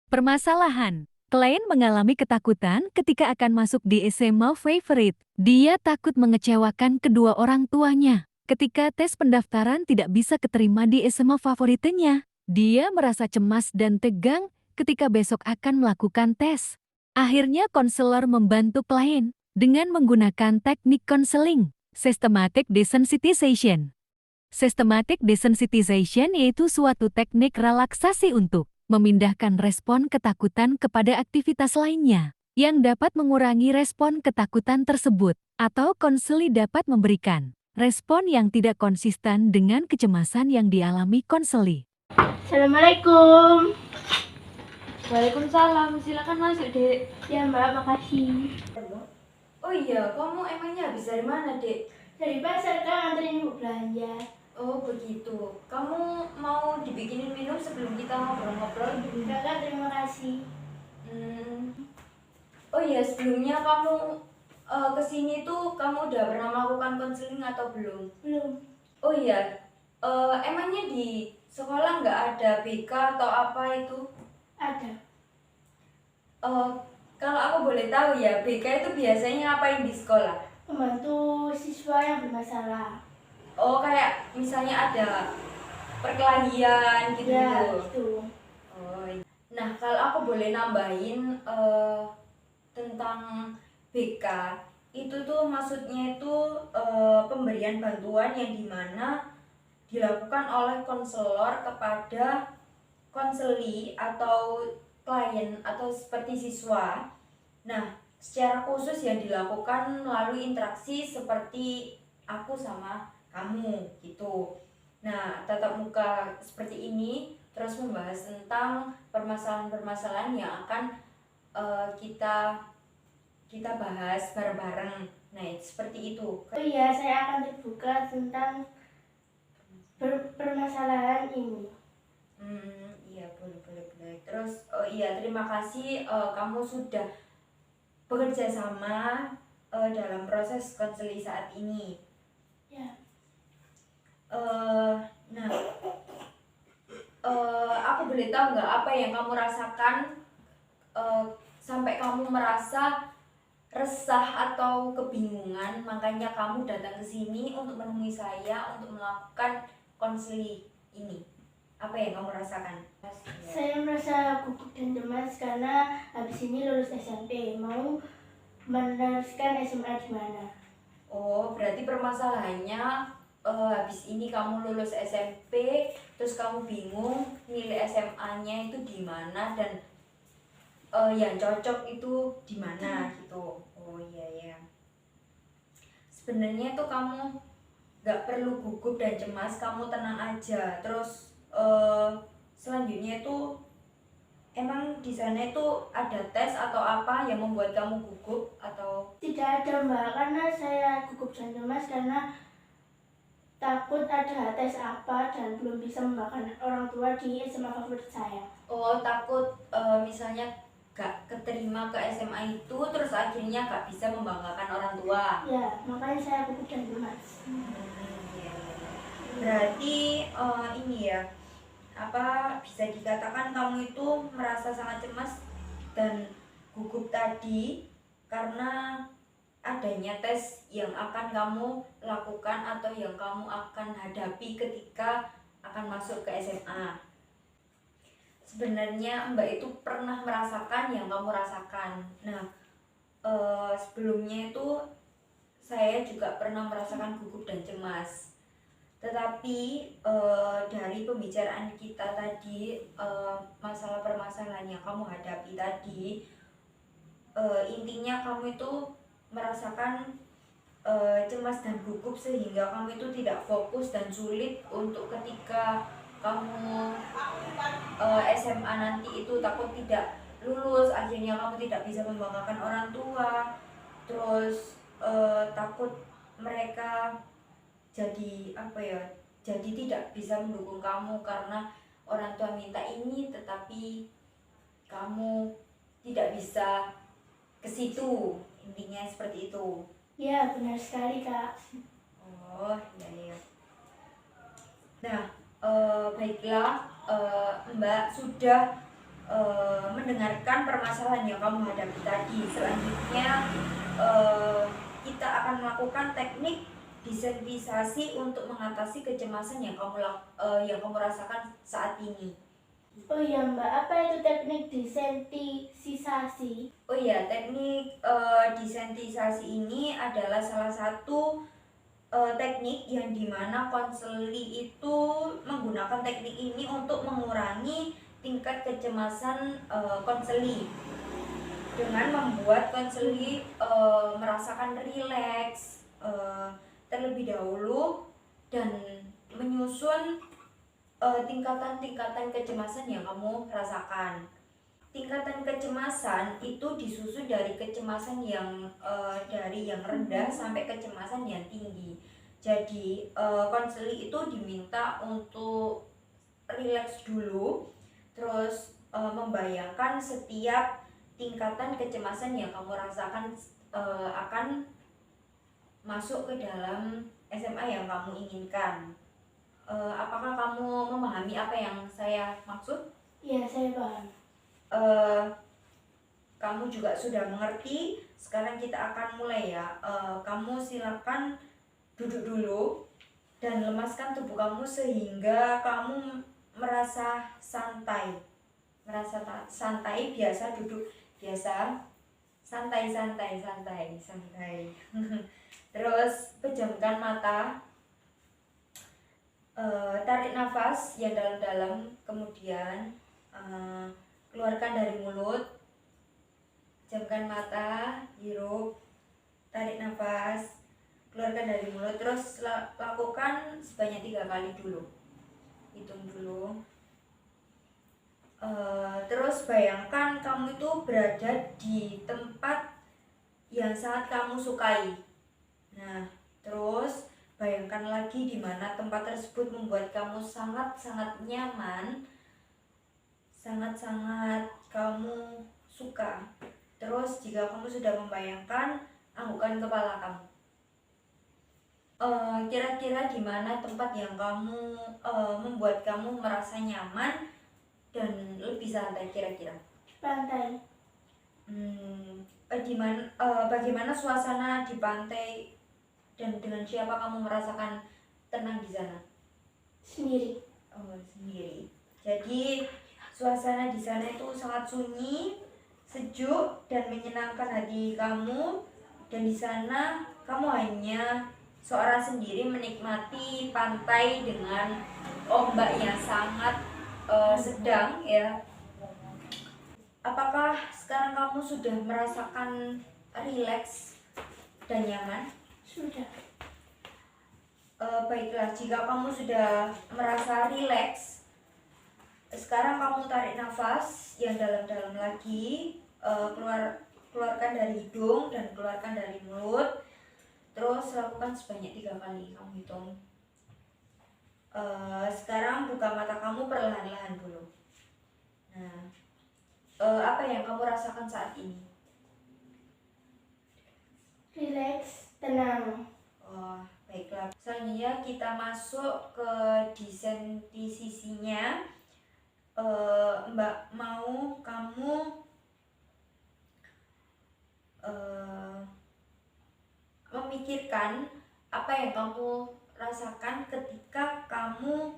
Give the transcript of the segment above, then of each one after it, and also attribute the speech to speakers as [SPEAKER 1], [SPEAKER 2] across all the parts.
[SPEAKER 1] Permasalahan. Klien mengalami ketakutan ketika akan masuk di SMA favorit. Dia takut mengecewakan kedua orang tuanya. Ketika tes pendaftaran tidak bisa keterima di SMA favoritnya, dia merasa cemas dan tegang ketika besok akan melakukan tes. Akhirnya konselor membantu klien dengan menggunakan teknik konseling, systematic desensitization. Systematic desensitization yaitu suatu teknik relaksasi untuk memindahkan respon ketakutan kepada aktivitas lainnya yang dapat mengurangi respon ketakutan tersebut, atau konseli dapat memberikan respon yang tidak konsisten dengan kecemasan yang dialami konseli.
[SPEAKER 2] Assalamualaikum.
[SPEAKER 3] Waalaikumsalam, silakan masuk, Dek.
[SPEAKER 2] Ya Mbak, makasih.
[SPEAKER 3] Oh iya, kamu emangnya habis dari mana, Dek?
[SPEAKER 2] Dari pasar kan anterin ibu belanja.
[SPEAKER 3] Oh begitu. Kamu mau dibikinin minum sebelum kita ngobrol-ngobrol?
[SPEAKER 2] Enggak kan, terima kasih.
[SPEAKER 3] Oh iya, sebelumnya kamu kesini tuh kamu udah pernah melakukan konseling atau belum?
[SPEAKER 2] Belum.
[SPEAKER 3] Oh iya, emangnya di sekolah nggak ada BK atau apa itu?
[SPEAKER 2] Ada.
[SPEAKER 3] Kalau aku boleh tahu ya, BK itu biasanya ngapain di sekolah?
[SPEAKER 2] Membantu siswa yang bermasalah.
[SPEAKER 3] Oh, kayak misalnya ada perkelahian gitu.
[SPEAKER 2] Ya, gitu.
[SPEAKER 3] Oh, nah kalau aku boleh nambahin tentang BK, itu tuh maksudnya itu pemberian bantuan yang dimana dilakukan oleh konselor kepada konseli atau klien atau seperti siswa. Nah, secara khusus yang dilakukan melalui interaksi seperti aku sama kamu gitu. Nah, tatap muka seperti ini terus membahas tentang permasalahan-permasalahan yang akan kita bahas bareng-bareng. Nah, seperti itu.
[SPEAKER 2] Oh iya, saya akan terbuka tentang permasalahan ini.
[SPEAKER 3] Iya, boleh. Terus, oh iya, terima kasih kamu sudah bekerja sama dalam proses konseli saat ini.
[SPEAKER 2] Ya.
[SPEAKER 3] Nah, aku boleh tahu nggak apa yang kamu rasakan sampai kamu merasa resah atau kebingungan, makanya kamu datang ke sini untuk menemui saya untuk melakukan konseli ini. Apa yang kamu rasakan?
[SPEAKER 2] Saya merasa gugup dan cemas karena habis ini lulus SMP, mau meneruskan SMA di mana.
[SPEAKER 3] Oh, berarti permasalahannya habis ini kamu lulus SMP, terus kamu bingung nilai SMA-nya itu di mana dan yang cocok itu di mana gitu. Oh iya. Sebenarnya tuh kamu nggak perlu gugup dan cemas, kamu tenang aja. Terus selanjutnya itu emang di sana itu ada tes atau apa yang membuat kamu gugup atau?
[SPEAKER 2] Tidak ada Mbak, karena saya gugup dan cemas karena takut ada tes apa dan belum bisa membanggakan orang tua di SMA favorit saya.
[SPEAKER 3] Oh, takut misalnya gak keterima ke SMA itu terus akhirnya gak bisa membanggakan orang tua.
[SPEAKER 2] Ya, makanya saya gugup dan cemas.
[SPEAKER 3] Iya. Berarti ini ya, apa bisa dikatakan kamu itu merasa sangat cemas dan gugup tadi karena adanya tes yang akan kamu lakukan atau yang kamu akan hadapi ketika akan masuk ke SMA. Sebenarnya Mbak itu pernah merasakan yang kamu rasakan. Nah, sebelumnya itu saya juga pernah merasakan gugup dan cemas. Tetapi dari pembicaraan kita tadi, masalah permasalahan yang kamu hadapi tadi, intinya kamu itu merasakan cemas dan gugup sehingga kamu itu tidak fokus dan sulit untuk ketika kamu SMA nanti itu takut tidak lulus, akhirnya kamu tidak bisa membanggakan orang tua, terus takut mereka jadi jadi tidak bisa mendukung kamu karena orang tua minta ini tetapi kamu tidak bisa ke situ, intinya seperti itu.
[SPEAKER 2] Ya, benar sekali Kak.
[SPEAKER 3] Oh iya. Nah, baiklah, Mbak sudah mendengarkan permasalahan yang kamu hadapi tadi. Selanjutnya kita akan melakukan teknik desensitisasi untuk mengatasi kecemasan yang kamu rasakan saat ini.
[SPEAKER 2] Oh iya Mbak, apa itu teknik desensitisasi?
[SPEAKER 3] Oh iya, teknik desensitisasi ini adalah salah satu teknik yang dimana konseli itu menggunakan teknik ini untuk mengurangi tingkat kecemasan konseli dengan membuat konseli merasakan rileks terlebih dahulu dan menyusun tingkatan-tingkatan kecemasan yang kamu rasakan. Tingkatan kecemasan itu disusun dari kecemasan yang dari yang rendah sampai kecemasan yang tinggi. Jadi konseli itu diminta untuk rileks dulu, terus membayangkan setiap tingkatan kecemasan yang kamu rasakan akan masuk ke dalam SMA yang kamu inginkan. Apakah kamu memahami apa yang saya maksud?
[SPEAKER 2] Iya, saya paham.
[SPEAKER 3] Kamu juga sudah mengerti. Sekarang kita akan mulai ya. Kamu silakan duduk dulu dan lemaskan tubuh kamu sehingga kamu merasa santai. Santai, biasa duduk biasa. Santai. Terus pejamkan mata. Tarik nafas yang dalam-dalam, kemudian keluarkan dari mulut. Pejamkan mata, hirup, tarik nafas, keluarkan dari mulut. Terus lakukan sebanyak 3 kali dulu. Hitung dulu. Terus bayangkan kamu itu berada di tempat yang sangat kamu sukai. Nah, terus bayangkan lagi di mana tempat tersebut membuat kamu sangat-sangat nyaman, sangat-sangat kamu suka. Terus jika kamu sudah membayangkan, anggukkan kepala kamu. Kira-kira di mana tempat yang kamu membuat kamu merasa nyaman dan lebih santai kira-kira?
[SPEAKER 2] Pantai.
[SPEAKER 3] Bagaimana suasana di pantai dan dengan siapa kamu merasakan tenang di sana?
[SPEAKER 2] Sendiri.
[SPEAKER 3] Oh, sendiri. Jadi suasana di sana itu sangat sunyi, sejuk dan menyenangkan hati kamu, dan di sana kamu hanya seorang sendiri menikmati pantai dengan ombak yang sangat sedang ya. Apakah sekarang kamu sudah merasakan rileks dan nyaman?
[SPEAKER 2] Sudah.
[SPEAKER 3] Baiklah, jika kamu sudah merasa rileks, sekarang kamu tarik nafas yang dalam-dalam lagi, keluarkan dari hidung dan keluarkan dari mulut. Terus lakukan sebanyak 3 kali, kamu hitung. Sekarang buka mata kamu perlahan-lahan dulu. Nah, apa yang kamu rasakan saat ini?
[SPEAKER 2] Rileks, tenang.
[SPEAKER 3] Oh, baiklah. Selanjutnya kita masuk ke desensitisasinya. Mbak mau kamu memikirkan apa yang kamu rasakan ketika kamu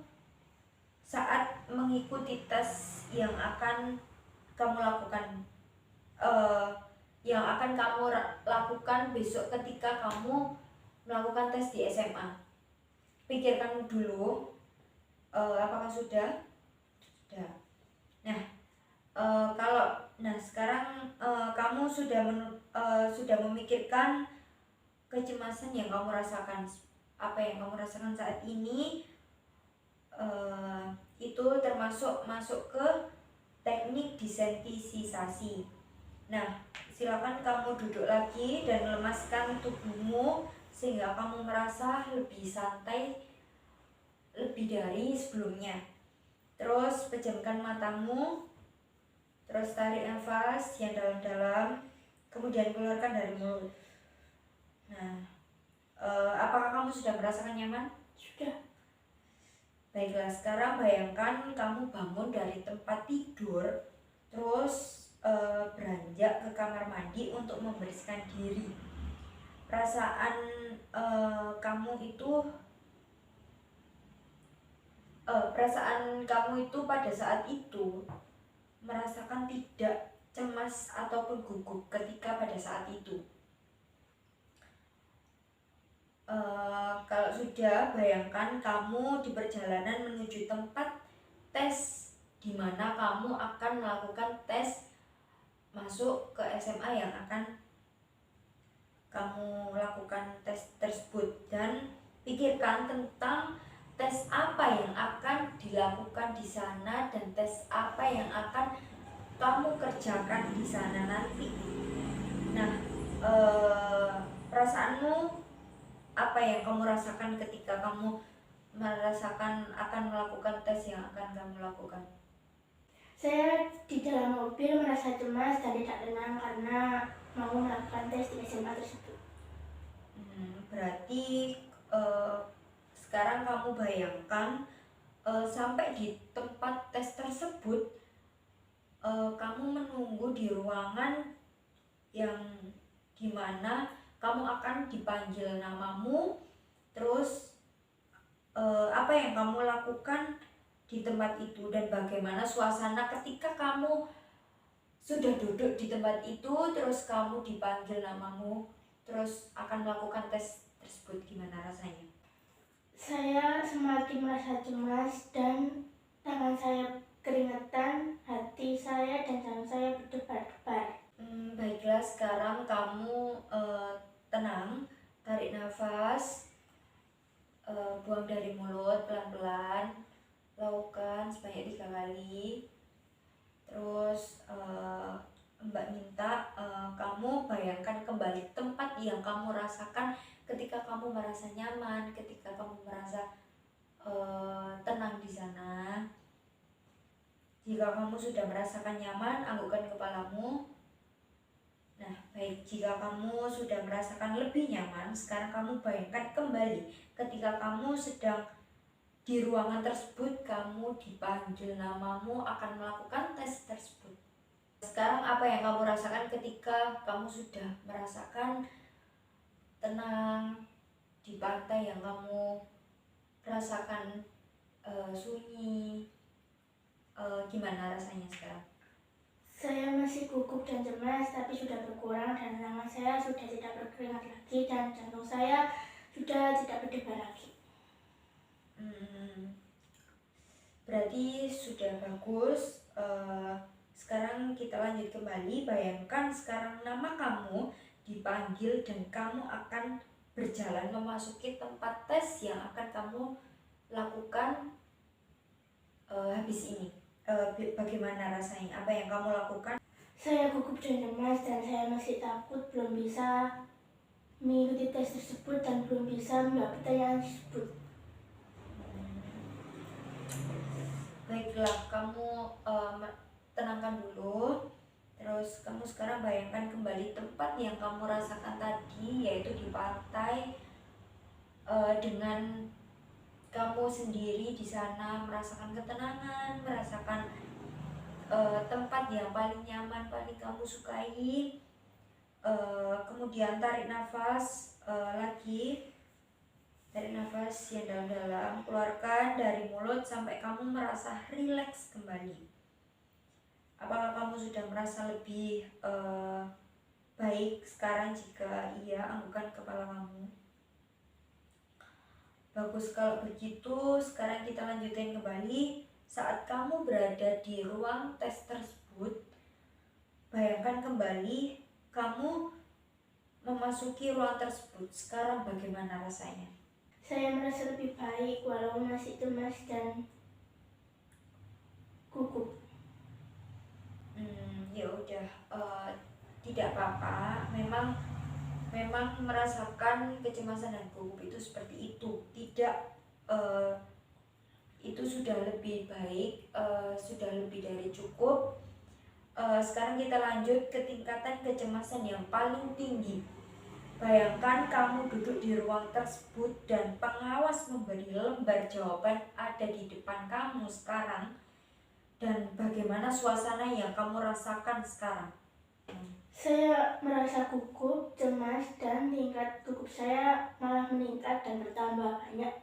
[SPEAKER 3] saat mengikuti tes yang akan kamu lakukan, yang akan kamu lakukan besok ketika kamu melakukan tes di SMA. Pikirkan dulu, apakah sudah? Sudah. Nah, sekarang kamu sudah memikirkan kecemasan yang kamu rasakan. Apa yang kamu rasakan saat ini itu termasuk masuk ke teknik desensitisasi. Nah, silakan kamu duduk lagi dan lemaskan tubuhmu sehingga kamu merasa lebih santai lebih dari sebelumnya. Terus pejamkan matamu, terus tarik nafas yang dalam-dalam, kemudian keluarkan dari mulut. Nah, apakah kamu sudah merasakan nyaman?
[SPEAKER 2] Sudah.
[SPEAKER 3] Baiklah, sekarang bayangkan kamu bangun dari tempat tidur terus beranjak ke kamar mandi untuk membersihkan diri. Perasaan kamu itu pada saat itu merasakan tidak cemas ataupun gugup ketika pada saat itu. Kalau sudah, bayangkan kamu di perjalanan menuju tempat tes di mana kamu akan melakukan tes masuk ke SMA yang akan kamu lakukan tes tersebut, dan pikirkan tentang tes apa yang akan dilakukan di sana dan tes apa yang akan kamu kerjakan di sana nanti. Nah, perasaanmu apa yang kamu rasakan ketika kamu merasakan akan melakukan tes yang akan kamu lakukan?
[SPEAKER 2] Saya di dalam mobil merasa cemas dan tidak tenang karena mau melakukan tes di SMA tersebut.
[SPEAKER 3] Berarti sekarang kamu bayangkan sampai di tempat tes tersebut, kamu menunggu di ruangan yang dimana kamu akan dipanggil namamu, terus apa yang kamu lakukan di tempat itu dan bagaimana suasana ketika kamu sudah duduk di tempat itu, terus kamu dipanggil namamu, terus akan melakukan tes tersebut, gimana rasanya?
[SPEAKER 2] Saya semakin merasa cemas dan tangan saya keringetan, hati saya dan jantung saya berdebar-debar.
[SPEAKER 3] Baiklah, sekarang kamu tenang, tarik nafas, buang dari mulut pelan-pelan, lakukan sebanyak 3 kali. Terus Mbak minta kamu bayangkan kembali tempat yang kamu rasakan ketika kamu merasa nyaman, ketika kamu merasa tenang di sana. Jika kamu sudah merasakan nyaman, anggukkan kepalamu. Nah, baik, jika kamu sudah merasakan lebih nyaman, sekarang kamu bayangkan kembali ketika kamu sedang di ruangan tersebut, kamu dipanggil namamu akan melakukan tes tersebut. Sekarang apa yang kamu rasakan ketika kamu sudah merasakan tenang di pantai yang kamu rasakan sunyi, gimana rasanya sekarang?
[SPEAKER 2] Saya masih gugup dan cemas, tapi sudah berkurang dan tangan saya sudah tidak berkeringat lagi dan jantung saya sudah tidak berdebar lagi.
[SPEAKER 3] Berarti sudah bagus. Sekarang kita lanjut kembali. Bayangkan sekarang nama kamu dipanggil dan kamu akan berjalan memasuki tempat tes yang akan kamu lakukan habis ini. Bagaimana rasanya? Apa yang kamu lakukan?
[SPEAKER 2] Saya gugup dan cemas dan saya masih takut belum bisa mengikuti tes tersebut dan belum bisa menjawab pertanyaan tersebut.
[SPEAKER 3] Baiklah, kamu tenangkan dulu. Terus kamu sekarang bayangkan kembali tempat yang kamu rasakan tadi, yaitu di pantai, dengan kamu sendiri di sana merasakan ketenangan, merasakan tempat yang paling nyaman, paling kamu sukai. Kemudian tarik nafas lagi. Tarik nafas yang dalam-dalam, keluarkan dari mulut sampai kamu merasa rileks kembali. Apakah kamu sudah merasa lebih baik sekarang? Jika iya, anggukkan kepala kamu. Bagus, kalau begitu sekarang kita lanjutin kembali. Saat kamu berada di ruang tes tersebut, bayangkan kembali kamu memasuki ruang tersebut. Sekarang bagaimana rasanya?
[SPEAKER 2] Saya merasa lebih baik walau masih cemas dan gugup.
[SPEAKER 3] Ya udah, tidak apa-apa. Memang merasakan kecemasan dan gugup itu seperti itu. Tidak, itu sudah lebih baik, sudah lebih dari cukup. Sekarang kita lanjut ke tingkatan kecemasan yang paling tinggi. Bayangkan kamu duduk di ruang tersebut dan pengawas memberi lembar jawaban ada di depan kamu sekarang. dan bagaimana suasana yang kamu rasakan sekarang?
[SPEAKER 2] Saya merasa gugup, cemas, dan tingkat gugup saya malah meningkat dan bertambah banyak.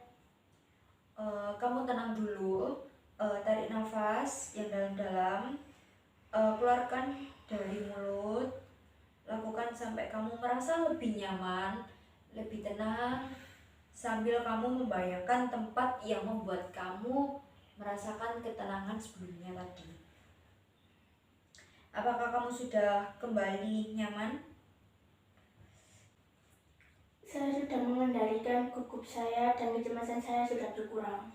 [SPEAKER 3] Kamu tenang dulu, tarik nafas yang dalam-dalam, keluarkan dari mulut, lakukan sampai kamu merasa lebih nyaman, lebih tenang, sambil kamu membayangkan tempat yang membuat kamu merasakan ketenangan sebelumnya tadi. Apakah kamu sudah kembali nyaman?
[SPEAKER 2] Saya sudah mengendalikan gugup saya dan kecemasan saya sudah berkurang.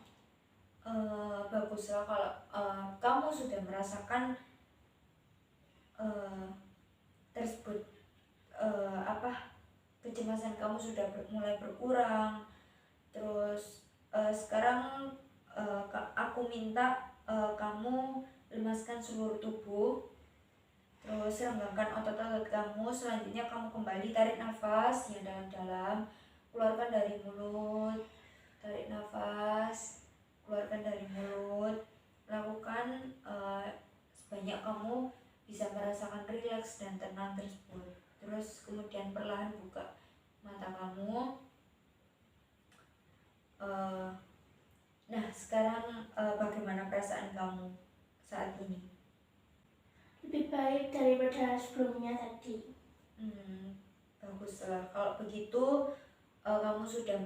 [SPEAKER 3] Baguslah kalau kamu sudah merasakan tersebut, kecemasan kamu sudah mulai berkurang. Terus sekarang aku minta kamu lemaskan seluruh tubuh, terus renggangkan otot-otot kamu. Selanjutnya kamu kembali tarik nafas yang dalam-dalam, keluarkan dari mulut, tarik nafas, keluarkan dari mulut. Lakukan sebanyak kamu bisa merasakan rileks dan tenang tersebut. Terus kemudian perlahan buka mata kamu. Nah, sekarang bagaimana perasaan kamu saat ini?
[SPEAKER 2] Lebih baik daripada sebelumnya tadi.
[SPEAKER 3] Baguslah. Kalau begitu kamu sudah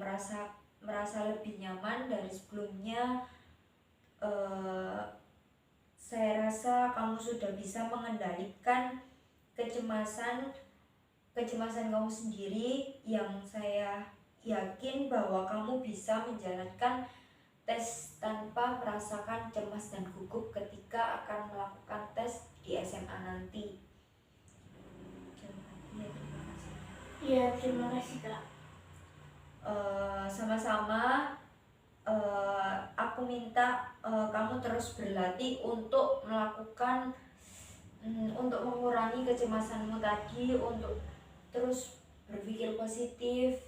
[SPEAKER 3] merasa lebih nyaman dari sebelumnya. Saya rasa kamu sudah bisa mengendalikan kecemasan kamu sendiri, yang saya yakin bahwa kamu bisa menjalankan tes tanpa merasakan cemas dan gugup ketika akan melakukan tes di SMA nanti.
[SPEAKER 2] Iya, terima kasih Kak.
[SPEAKER 3] Sama-sama. Aku minta kamu terus berlatih untuk melakukan untuk mengurangi kecemasanmu tadi, untuk terus berpikir positif,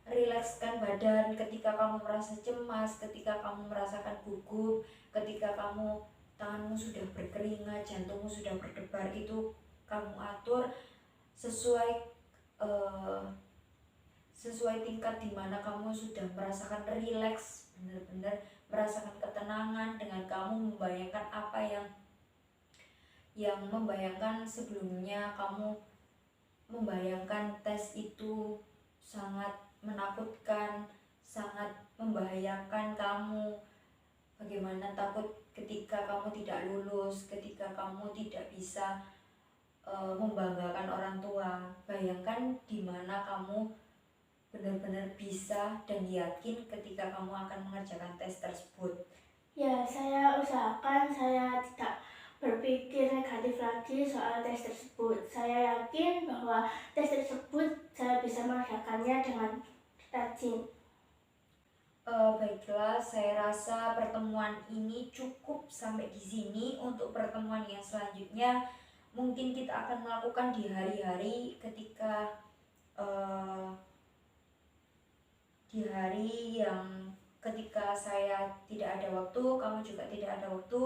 [SPEAKER 3] rilekskan badan ketika kamu merasa cemas, ketika kamu merasakan gugup, ketika tanganmu sudah berkeringat, jantungmu sudah berdebar. Itu kamu atur sesuai tingkat dimana kamu sudah merasakan rileks, benar-benar merasakan ketenangan, dengan kamu membayangkan apa yang membayangkan sebelumnya. Kamu membayangkan tes itu sangat menakutkan, sangat membahayakan kamu. Bagaimana takut ketika kamu tidak lulus, ketika kamu tidak bisa membanggakan orang tua. Bayangkan di mana kamu benar-benar bisa dan yakin ketika kamu akan mengerjakan tes tersebut.
[SPEAKER 2] Ya, saya usahakan saya tidak berpikir negatif lagi soal tes tersebut. Saya yakin bahwa tes tersebut saya bisa mengerjakannya dengan rajin.
[SPEAKER 3] Baiklah, saya rasa pertemuan ini cukup sampai di sini. Untuk pertemuan yang selanjutnya mungkin kita akan melakukan di hari-hari ketika di hari yang ketika saya tidak ada waktu, kamu juga tidak ada waktu.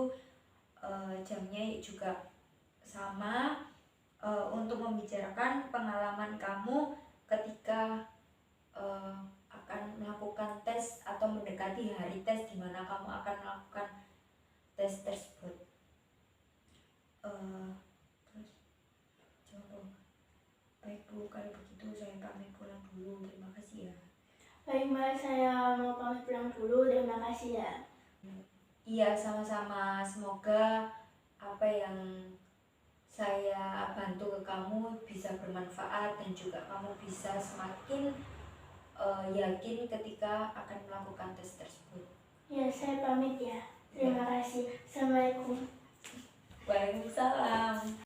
[SPEAKER 3] Jamnya juga sama, untuk membicarakan pengalaman kamu ketika akan melakukan tes atau mendekati hari tes di mana kamu akan melakukan tes tersebut. Terus jawab. Baik Bu, kalau begitu saya pamit pulang dulu. Terima kasih ya.
[SPEAKER 2] Baik Mbak, saya mau pamit pulang dulu. Terima kasih ya.
[SPEAKER 3] Iya, sama-sama. Semoga apa yang saya bantu ke kamu bisa bermanfaat dan juga kamu bisa semakin yakin ketika akan melakukan tes tersebut.
[SPEAKER 2] Ya, saya pamit ya. Terima kasih. Assalamualaikum.
[SPEAKER 3] Waalaikumsalam.